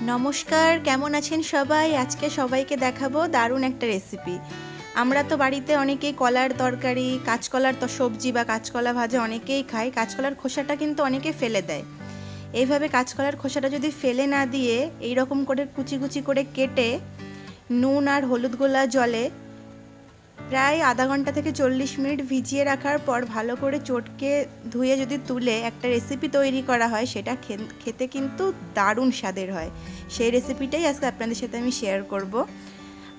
নমস্কার, কেমন আছেন সবাই? আজকে সবাইকে দেখাবো দারুণ একটা রেসিপি। আমরা তো বাড়িতে অনেকেই কলার তরকারি, কাঁচকলার সবজি বা কাঁচকলা ভাজা অনেকেই খাই। কাঁচকলার খোসাটা কিন্তু অনেকে ফেলে দেয়। এইভাবে কাঁচকলার খোসাটা যদি ফেলে না দিয়ে এই রকম করে কুচি কুচি করে কেটে নুন আর হলুদ গোলা জলে প্রায় আধা ঘন্টা থেকে 40 মিনিট ভিজিয়ে রাখার পর ভালো করে চটকে ধুয়ে যদি তুলে একটা রেসিপি তৈরি করা হয়, সেটা খেতে কিন্তু দারুণ স্বাদের হয়। সেই রেসিপিটাই আজকে আপনাদের সাথে আমি শেয়ার করব।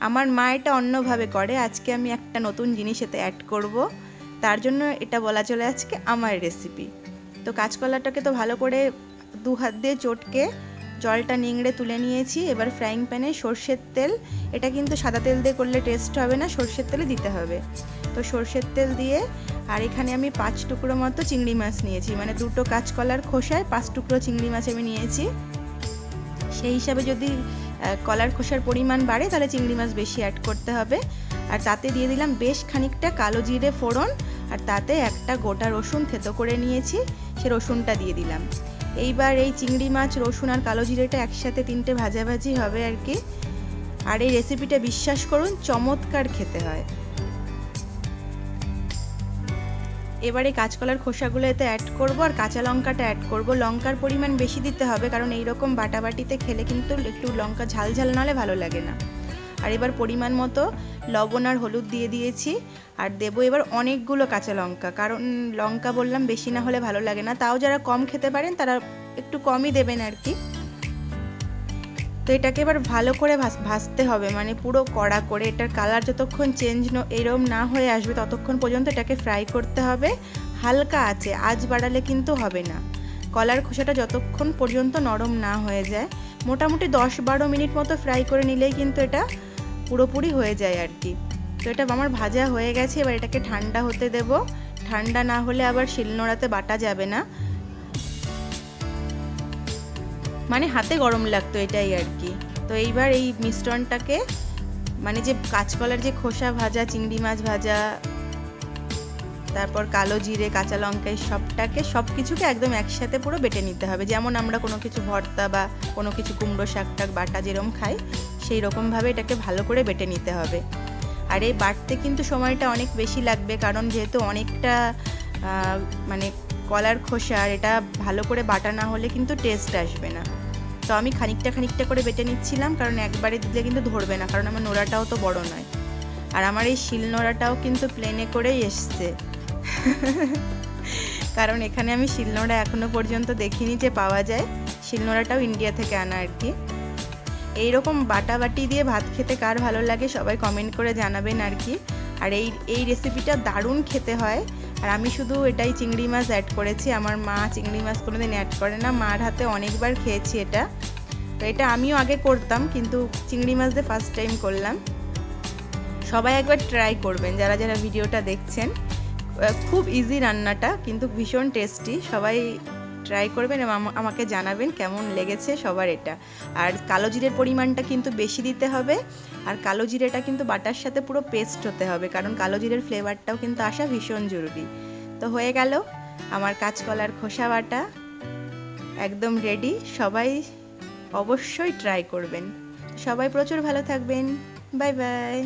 আমার মা এটা অন্যভাবে করে, আজকে আমি একটা নতুন জিনিস এতে অ্যাড করব, তার জন্য এটা বলা চলে আজকে আমার রেসিপি। তো কাঁচকলাটাকে তো ভালো করে দু হাত দিয়ে চটকে জলটা নিংড়ে তুলে নিয়েছি। এবার ফ্রাইং প্যানে সর্ষের তেল, এটা কিন্তু সাদা তেল দিয়ে করলে টেস্ট হবে না, সর্ষের তেলে দিতে হবে। তো সর্ষের তেল দিয়ে, আর এখানে আমি 5 টুকরো মতো চিংড়ি মাছ নিয়েছি, মানে দুটো কাঁচকলার খোসায় 5 টুকরো চিংড়ি মাছ আমি নিয়েছি। সেই হিসাবে যদি কলার খোসার পরিমাণ বাড়ে তাহলে চিংড়ি মাছ বেশি অ্যাড করতে হবে। আর তাতে দিয়ে দিলাম বেশ খানিকটা কালো জিরে ফোড়ন, আর তাতে একটা গোটা রসুন থেতো করে নিয়েছি, সে রসুনটা দিয়ে দিলাম। এইবার এই চিংড়ি মাছ, রসুন আর কালো জিরেটা একসাথে 3টে ভাজাভাজি হবে আর কি। আর এই রেসিপিটা বিশ্বাস করুন চমৎকার খেতে হয়। এবারে কাঁচকলার খোসাগুলো এতে অ্যাড করব, আর কাঁচা লঙ্কাটা অ্যাড করব। লঙ্কার পরিমাণ বেশি দিতে হবে, কারণ এইরকম বাটাবাটিতে খেলে কিন্তু একটু লঙ্কা ঝাল ঝাল নাহলে ভালো লাগে না। আর এবার পরিমাণ মতো লবণ আর হলুদ দিয়ে দিয়েছি। আর দেবো এবার অনেকগুলো কাঁচা লঙ্কা, কারণ লঙ্কা বললাম বেশি না হলে ভালো লাগে না। তাও যারা কম খেতে পারেন তারা একটু কমই দেবেন আর কি। তো এটাকে এবার ভালো করে ভাজতে হবে, মানে পুরো কড়া করে। এটার কালার যতক্ষণ চেঞ্জ এরম না হয়ে আসবে ততক্ষণ পর্যন্ত এটাকে ফ্রাই করতে হবে হালকা আঁচে, আঁচ বাড়ালে কিন্তু হবে না। কলার খোসাটা যতক্ষণ পর্যন্ত নরম না হয়ে যায়, মোটামুটি 10-12 মিনিট মতো ফ্রাই করে নিলেই কিন্তু এটা পুরোপুরি হয়ে যায় আর কি। তো এটা আমার ভাজা হয়ে গেছে, এবার এটাকে ঠান্ডা হতে দেব। ঠান্ডা না হলে আবার শিলনোড়াতে বাটা যাবে না, মানে হাতে গরম লাগতো এটাই আর কি। তো এইবার এই মিশ্রণটাকে, মানে যে কাঁচকলার যে খোসা ভাজা, চিংড়ি মাছ ভাজা, তারপর কালো জিরে, কাঁচা লঙ্কা, সব কিছুকে একদম একসাথে পুরো বেটে নিতে হবে। যেমন আমরা কোনো কিছু ভর্তা বা কোনো কিছু কুমড়ো শাক টাক বাটা যেরকম খাই, সেই রকমভাবে এটাকে ভালো করে বেটে নিতে হবে। আর এই বাটতে কিন্তু সময়টা অনেক বেশি লাগবে, কারণ যেহেতু অনেকটা মানে কলার খোসা, আর এটা ভালো করে বাটা না হলে কিন্তু টেস্ট আসবে না। তো আমি খানিকটা খানিকটা করে বেটে নিচ্ছিলাম, কারণ একবারে দিলে কিন্তু ধরবে না, কারণ আমার নোড়াটাও তো বড় নয়। আর আমার এই শিল নোড়াটাও কিন্তু প্লেনে করেই এসছে কারণ এখানে আমি শিলনোড়া এখনো পর্যন্ত দেখিনি যে পাওয়া যায়। শিলনোড়াটাও ইন্ডিয়া থেকে আনা আর কি। এইরকম বাটাবাটি দিয়ে ভাত খেতে কার ভালো লাগে সবাই কমেন্ট করে জানাবেন আর কি। আর এই রেসিপিটা দারুণ খেতে হয়। আর আমি শুধু এটাই চিংড়ি মাছ অ্যাড করেছি, আমার মা চিংড়ি মাছ কোনোদিন অ্যাড করে না। মার হাতে অনেকবার খেয়েছি এটা। তো এটা আমিও আগে করতাম, কিন্তু চিংড়ি মাছ দিয়ে ফার্স্ট টাইম করলাম। সবাই একবার ট্রাই করবেন যারা যারা ভিডিওটা দেখছেন। খুব ইজি রান্নাটা, কিন্তু ভীষণ টেস্টি। সবাই ট্রাই করবেন এবং আমাকে জানাবেন কেমন লেগেছে সবার এটা। আর কালো জিরের পরিমাণটা কিন্তু বেশি দিতে হবে, আর কালো জিরেটা কিন্তু বাটার সাথে পুরো পেস্ট হতে হবে, কারণ কালো জিরের ফ্লেভারটাও কিন্তু আসা ভীষণ জরুরি। তো হয়ে গেল আমার কাঁচকলার খোসা বাটা, একদম রেডি। সবাই অবশ্যই ট্রাই করবেন। সবাই প্রচুর ভালো থাকবেন। Bye bye.